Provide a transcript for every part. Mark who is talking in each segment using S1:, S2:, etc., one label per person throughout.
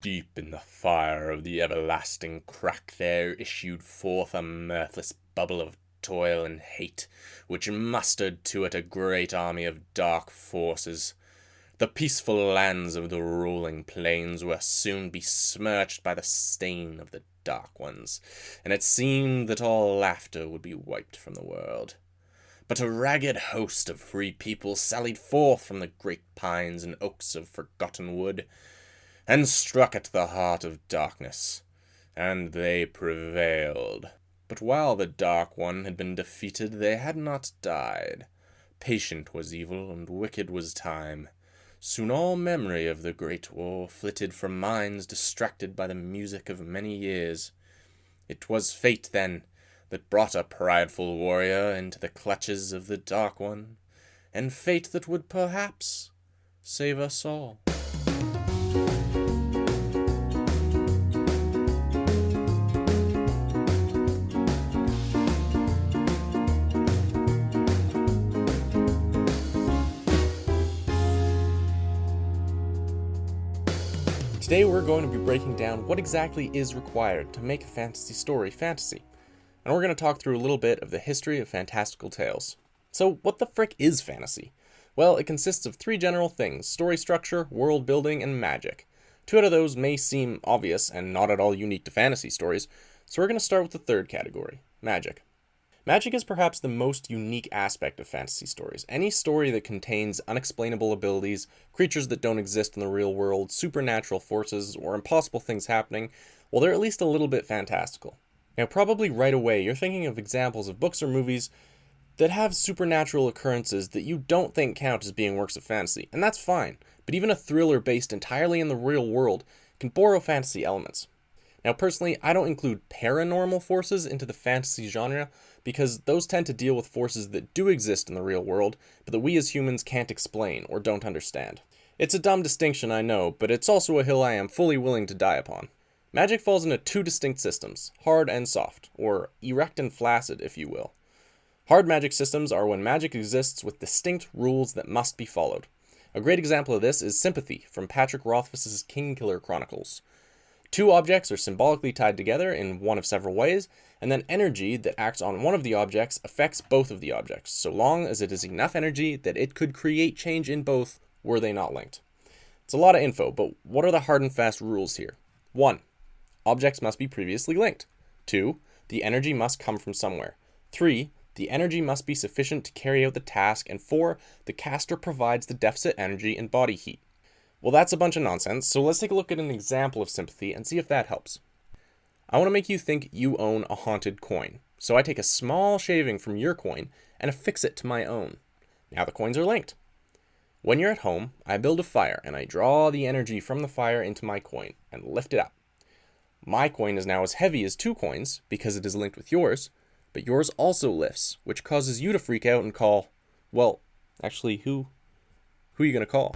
S1: Deep in the fire of the everlasting crack there issued forth a mirthless bubble of toil and hate, which mustered to it a great army of dark forces. The peaceful lands of the rolling plains were soon besmirched by the stain of the dark ones, and it seemed that all laughter would be wiped from the world. But a ragged host of free people sallied forth from the great pines and oaks of forgotten wood, and struck at the heart of darkness, and they prevailed. But while the Dark One had been defeated, they had not died. Patient was evil, and wicked was time. Soon all memory of the great war flitted from minds distracted by the music of many years. It was fate, then, that brought a prideful warrior into the clutches of the Dark One, and fate that would perhaps save us all. Today we're going to be breaking down what exactly is required to make a fantasy story fantasy, and we're going to talk through a little bit of the history of fantastical tales. So what the frick is fantasy? Well, it consists of three general things: story structure, world building, and magic. Two out of those may seem obvious and not at all unique to fantasy stories, so we're going to start with the third category, magic. Magic is perhaps the most unique aspect of fantasy stories. Any story that contains unexplainable abilities, creatures that don't exist in the real world, supernatural forces, or impossible things happening, well, they're at least a little bit fantastical. Now, probably right away, you're thinking of examples of books or movies that have supernatural occurrences that you don't think count as being works of fantasy, and that's fine, but even a thriller based entirely in the real world can borrow fantasy elements. Now, personally, I don't include paranormal forces into the fantasy genre because those tend to deal with forces that do exist in the real world, but that we as humans can't explain or don't understand. It's a dumb distinction, I know, but it's also a hill I am fully willing to die upon. Magic falls into two distinct systems, hard and soft, or erect and flaccid, if you will. Hard magic systems are when magic exists with distinct rules that must be followed. A great example of this is Sympathy from Patrick Rothfuss's Kingkiller Chronicles. Two objects are symbolically tied together in one of several ways, and then energy that acts on one of the objects affects both of the objects, so long as it is enough energy that it could create change in both were they not linked. It's a lot of info, but what are the hard and fast rules here? 1. Objects must be previously linked. 2. The energy must come from somewhere. 3. The energy must be sufficient to carry out the task. And 4. The caster provides the deficit energy and body heat. Well, that's a bunch of nonsense, so let's take a look at an example of Sympathy and see if that helps. I want to make you think you own a haunted coin, so I take a small shaving from your coin and affix it to my own. Now the coins are linked. When you're at home, I build a fire and I draw the energy from the fire into my coin and lift it up. My coin is now as heavy as 2 coins because it is linked with yours, but yours also lifts, which causes you to freak out and call, well, actually, who are you going to call?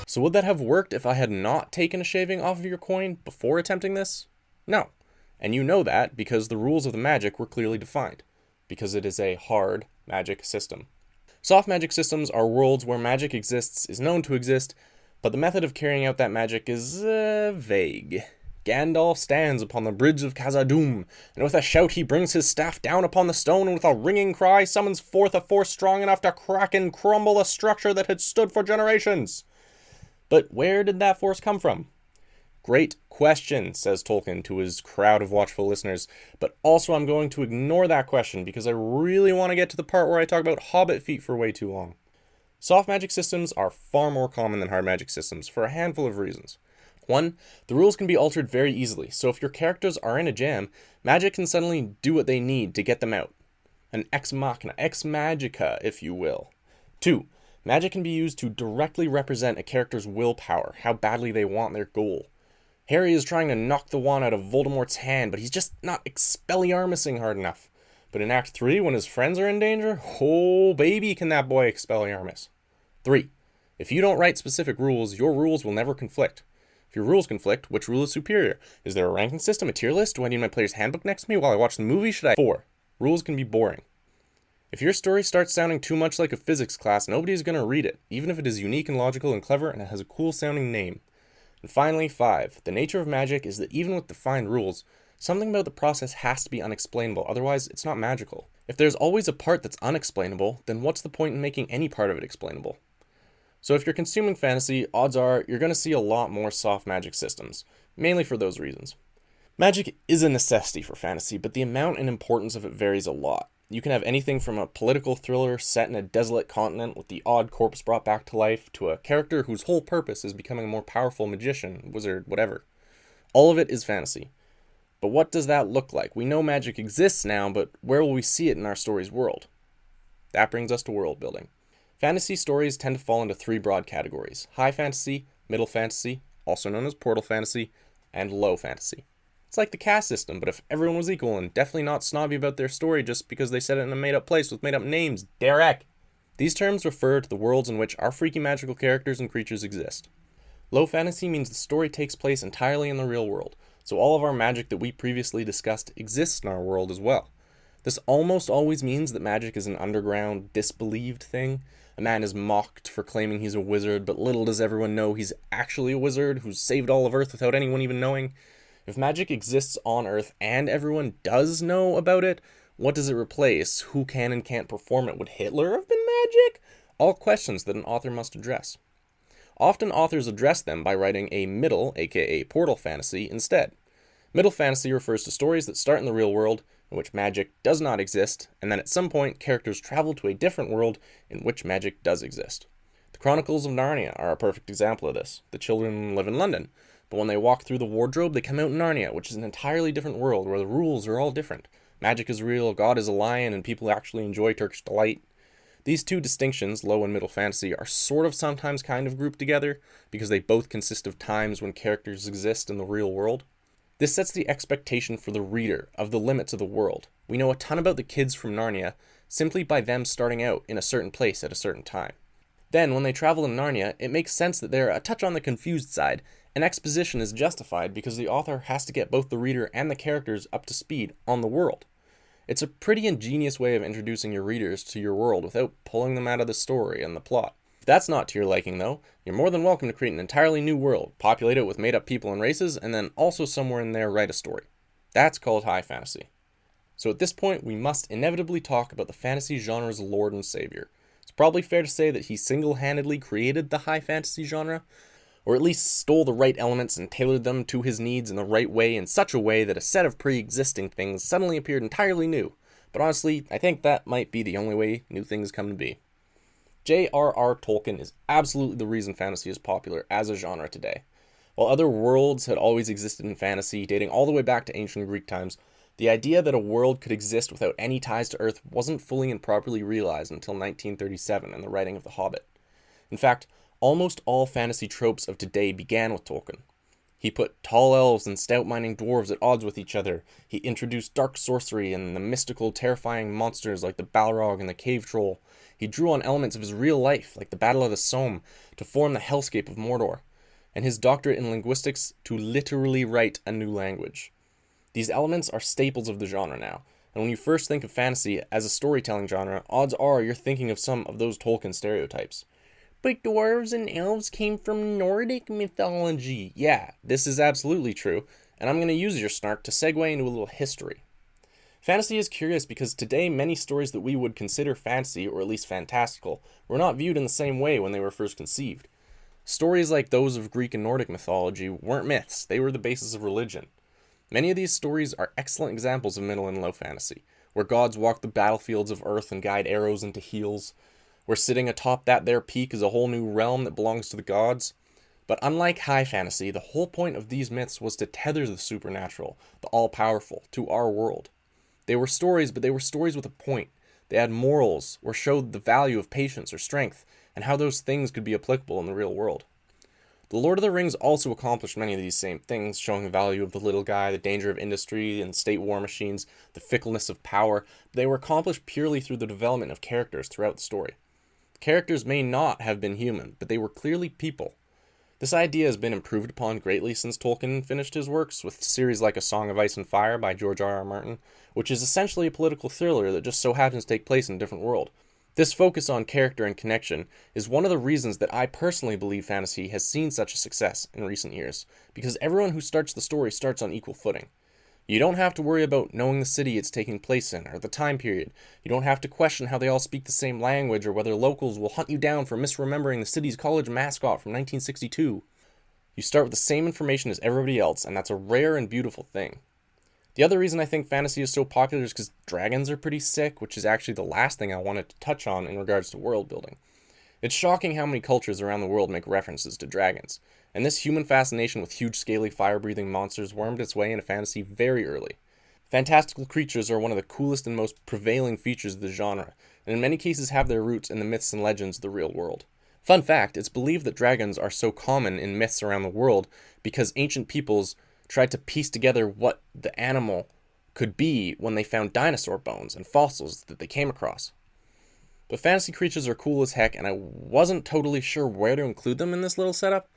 S1: So would that have worked if I had not taken a shaving off of your coin before attempting this? No. And you know that because the rules of the magic were clearly defined, because it is a hard magic system. Soft magic systems are worlds where magic is known to exist, but the method of carrying out that magic is vague. Gandalf stands upon the bridge of Khazad-dûm, and with a shout he brings his staff down upon the stone, and with a ringing cry summons forth a force strong enough to crack and crumble a structure that had stood for generations. But where did that force come from? Great question, says Tolkien to his crowd of watchful listeners, but also I'm going to ignore that question because I really want to get to the part where I talk about hobbit feet for way too long. Soft magic systems are far more common than hard magic systems for a handful of reasons. 1. The rules can be altered very easily, so if your characters are in a jam, magic can suddenly do what they need to get them out. An ex machina, ex magica, if you will. 2. Magic can be used to directly represent a character's willpower, how badly they want their goal. Harry is trying to knock the wand out of Voldemort's hand, but he's just not Expelliarmusing hard enough. But in Act 3, when his friends are in danger, oh baby can that boy Expelliarmus. 3. If you don't write specific rules, your rules will never conflict. If your rules conflict, which rule is superior? Is there a ranking system, a tier list? Do I need my player's handbook next to me while I watch the movie? 4. Rules can be boring. If your story starts sounding too much like a physics class, nobody's going to read it, even if it is unique and logical and clever and it has a cool sounding name. And finally, 5. The nature of magic is that even with defined rules, something about the process has to be unexplainable, otherwise it's not magical. If there's always a part that's unexplainable, then what's the point in making any part of it explainable? So if you're consuming fantasy, odds are you're going to see a lot more soft magic systems, mainly for those reasons. Magic is a necessity for fantasy, but the amount and importance of it varies a lot. You can have anything from a political thriller set in a desolate continent with the odd corpse brought back to life, to a character whose whole purpose is becoming a more powerful magician, wizard, whatever. All of it is fantasy. But what does that look like? We know magic exists now, but where will we see it in our story's world? That brings us to world building. Fantasy stories tend to fall into 3 broad categories: high fantasy, middle fantasy, also known as portal fantasy, and low fantasy. It's like the caste system, but if everyone was equal and definitely not snobby about their story just because they set it in a made-up place with made-up names. Derek! These terms refer to the worlds in which our freaky magical characters and creatures exist. Low fantasy means the story takes place entirely in the real world, so all of our magic that we previously discussed exists in our world as well. This almost always means that magic is an underground, disbelieved thing. A man is mocked for claiming he's a wizard, but little does everyone know he's actually a wizard who's saved all of Earth without anyone even knowing. If magic exists on Earth and everyone does know about it, what does it replace? Who can and can't perform it? Would Hitler have been magic? All questions that an author must address. Often authors address them by writing a middle, aka portal fantasy, instead. Middle fantasy refers to stories that start in the real world, in which magic does not exist, and then at some point characters travel to a different world in which magic does exist. The Chronicles of Narnia are a perfect example of this. The children live in London, but when they walk through the wardrobe, they come out in Narnia, which is an entirely different world where the rules are all different. Magic is real, God is a lion, and people actually enjoy Turkish delight. These 2 distinctions, low and middle fantasy, are sort of sometimes kind of grouped together because they both consist of times when characters exist in the real world. This sets the expectation for the reader of the limits of the world. We know a ton about the kids from Narnia simply by them starting out in a certain place at a certain time. Then, when they travel in Narnia, it makes sense that they're a touch on the confused side, and exposition is justified because the author has to get both the reader and the characters up to speed on the world. It's a pretty ingenious way of introducing your readers to your world without pulling them out of the story and the plot. If that's not to your liking though, you're more than welcome to create an entirely new world, populate it with made up people and races, and then also somewhere in there write a story. That's called high fantasy. So at this point, we must inevitably talk about the fantasy genre's lord and savior. It's probably fair to say that he single-handedly created the high fantasy genre, or at least stole the right elements and tailored them to his needs in the right way, in such a way that a set of pre-existing things suddenly appeared entirely new. But honestly, I think that might be the only way new things come to be. J.R.R. Tolkien is absolutely the reason fantasy is popular as a genre today. While other worlds had always existed in fantasy, dating all the way back to ancient Greek times, the idea that a world could exist without any ties to Earth wasn't fully and properly realized until 1937 in the writing of The Hobbit. In fact, almost all fantasy tropes of today began with Tolkien. He put tall elves and stout mining dwarves at odds with each other. He introduced dark sorcery and the mystical, terrifying monsters like the Balrog and the Cave Troll. He drew on elements of his real life, like the Battle of the Somme, to form the hellscape of Mordor, and his doctorate in linguistics to literally write a new language. These elements are staples of the genre now, and when you first think of fantasy as a storytelling genre, odds are you're thinking of some of those Tolkien stereotypes. But dwarves and elves came from Nordic mythology. Yeah, this is absolutely true, and I'm going to use your snark to segue into a little history. Fantasy is curious because today many stories that we would consider fantasy, or at least fantastical, were not viewed in the same way when they were first conceived. Stories like those of Greek and Nordic mythology weren't myths, they were the basis of religion. Many of these stories are excellent examples of middle and low fantasy, where gods walk the battlefields of Earth and guide arrows into heels, where sitting atop that there peak is a whole new realm that belongs to the gods. But unlike high fantasy, the whole point of these myths was to tether the supernatural, the all-powerful, to our world. They were stories, but they were stories with a point. They had morals, or showed the value of patience or strength, and how those things could be applicable in the real world. The Lord of the Rings also accomplished many of these same things, showing the value of the little guy, the danger of industry and state war machines, the fickleness of power, but they were accomplished purely through the development of characters throughout the story. The characters may not have been human, but they were clearly people. This idea has been improved upon greatly since Tolkien finished his works, with series like A Song of Ice and Fire by George R.R. Martin, which is essentially a political thriller that just so happens to take place in a different world. This focus on character and connection is one of the reasons that I personally believe fantasy has seen such a success in recent years, because everyone who starts the story starts on equal footing. You don't have to worry about knowing the city it's taking place in, or the time period. You don't have to question how they all speak the same language, or whether locals will hunt you down for misremembering the city's college mascot from 1962. You start with the same information as everybody else, and that's a rare and beautiful thing. The other reason I think fantasy is so popular is because dragons are pretty sick, which is actually the last thing I wanted to touch on in regards to world building. It's shocking how many cultures around the world make references to dragons, and this human fascination with huge scaly fire-breathing monsters wormed its way into fantasy very early. Fantastical creatures are one of the coolest and most prevailing features of the genre, and in many cases have their roots in the myths and legends of the real world. Fun fact, it's believed that dragons are so common in myths around the world because ancient peoples tried to piece together what the animal could be when they found dinosaur bones and fossils that they came across. But fantasy creatures are cool as heck, and I wasn't totally sure where to include them in this little setup.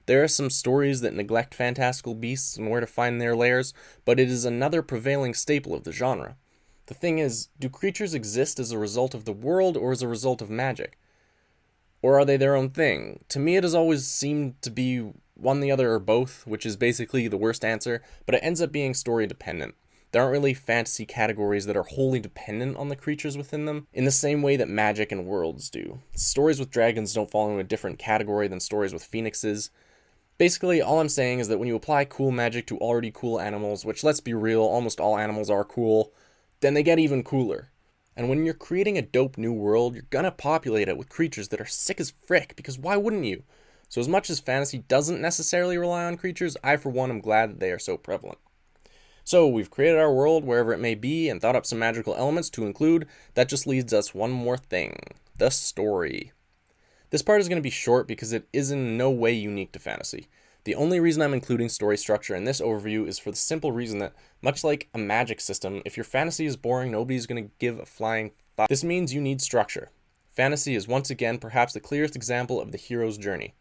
S1: There are some stories that neglect fantastical beasts and where to find their lairs, but it is another prevailing staple of the genre. The thing is, do creatures exist as a result of the world or as a result of magic? Or are they their own thing? To me, it has always seemed to be one, the other, or both, which is basically the worst answer, but it ends up being story dependent. There aren't really fantasy categories that are wholly dependent on the creatures within them, in the same way that magic and worlds do. Stories with dragons don't fall into a different category than stories with phoenixes. Basically, all I'm saying is that when you apply cool magic to already cool animals, which, let's be real, almost all animals are cool, then they get even cooler. And when you're creating a dope new world, you're gonna populate it with creatures that are sick as frick, because why wouldn't you? So as much as fantasy doesn't necessarily rely on creatures, I for one am glad that they are so prevalent. So we've created our world wherever it may be and thought up some magical elements to include. That just leads us one more thing, the story. This part is going to be short because it is in no way unique to fantasy. The only reason I'm including story structure in this overview is for the simple reason that, much like a magic system, if your fantasy is boring, nobody's going to give a flying fuck. This means you need structure. Fantasy is once again perhaps the clearest example of the hero's journey.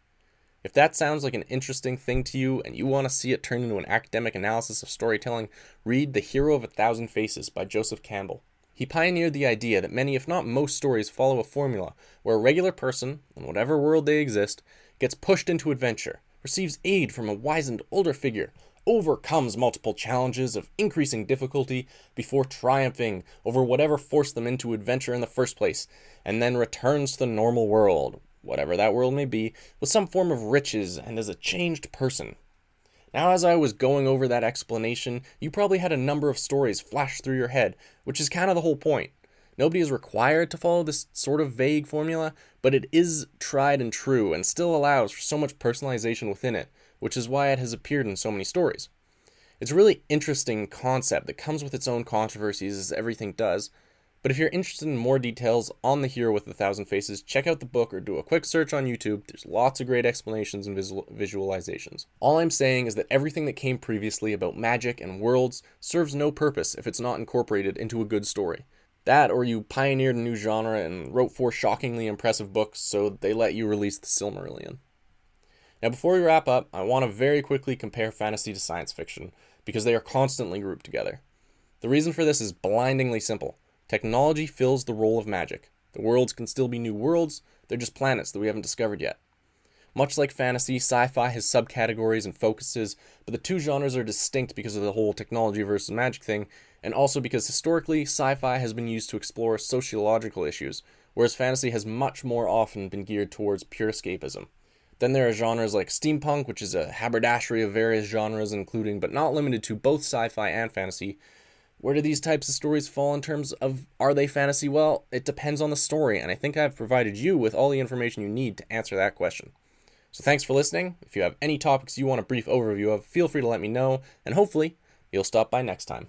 S1: If that sounds like an interesting thing to you and you want to see it turned into an academic analysis of storytelling, read The Hero of a Thousand Faces by Joseph Campbell. He pioneered the idea that many, if not most, stories follow a formula where a regular person, in whatever world they exist, gets pushed into adventure, receives aid from a wizened older figure, overcomes multiple challenges of increasing difficulty before triumphing over whatever forced them into adventure in the first place, and then returns to the normal world, whatever that world may be, with some form of riches and as a changed person. Now, as I was going over that explanation, you probably had a number of stories flash through your head, which is kind of the whole point. Nobody is required to follow this sort of vague formula, but it is tried and true and still allows for so much personalization within it, which is why it has appeared in so many stories. It's a really interesting concept that comes with its own controversies, as everything does, but if you're interested in more details on The Hero with a Thousand Faces, check out the book or do a quick search on YouTube. There's lots of great explanations and visualizations. All I'm saying is that everything that came previously about magic and worlds serves no purpose if it's not incorporated into a good story. That, or you pioneered a new genre and wrote 4 shockingly impressive books, so they let you release the Silmarillion. Now, before we wrap up, I want to very quickly compare fantasy to science fiction, because they are constantly grouped together. The reason for this is blindingly simple. Technology fills the role of magic. The worlds can still be new worlds, they're just planets that we haven't discovered yet. Much like fantasy, sci-fi has subcategories and focuses, but the two genres are distinct because of the whole technology versus magic thing, and also because historically, sci-fi has been used to explore sociological issues, whereas fantasy has much more often been geared towards pure escapism. Then there are genres like steampunk, which is a haberdashery of various genres, including but not limited to both sci-fi and fantasy. Where do these types of stories fall in terms of, are they fantasy? Well, it depends on the story, and I think I've provided you with all the information you need to answer that question. So thanks for listening. If you have any topics you want a brief overview of, feel free to let me know, and hopefully, you'll stop by next time.